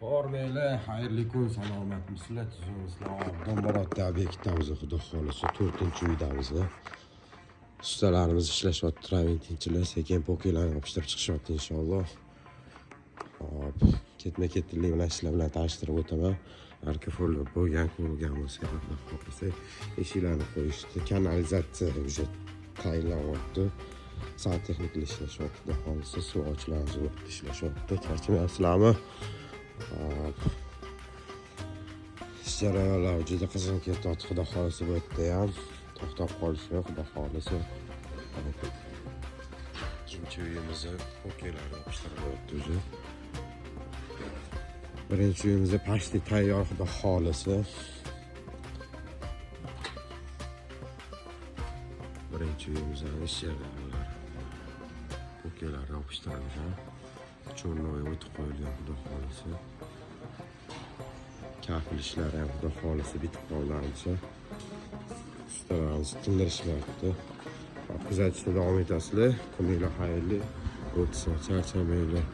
Beyler, hayırlı kun, salomat misler, tuzumuzlar. Dombaratda obyektimiz xudo xolisi 4-uydamiz. Ustalarimiz ishlashyapti, traventinchilar sekin pokelarni yopishtirib chiqishyapti inshaalloh. Hop, ketma-ketlik bilan ishlar bilan tanishtirib o'taman. Arkafollar bo'lgan bo'lsa, xudo xolisi eshiklarni qo'yishdi, kanalizatsiya уже tayinlanyapti. Santexniklar ishlashyapti, xudo xolisi suv ochlarimiz ishlashyapti. Charchamayapsizlarmi? Jarayonlar juda qizg'in ketyapti, xudo xolisi bu yerda ham to'xtab qolishi yo'q, xudo xolisi. Ikkinchi uyimizni pokelarni yopishtiryapti o'zi. Birinchi uyimizda pashti tayyor, xudo xolisi. Birinchi uyimizda ish jarayonlari pokelarni yopishtirilgan. Cho'rnoy o'tib qo'yilgan, xudo xolisi. Kafil ishlari ham xudo xolisi bitib qolgancha. Ustalarimiz tindirishlayapti. Kuzatishda davom etasizlar. Kuninglar xayrli o'tsin, charchamanglar.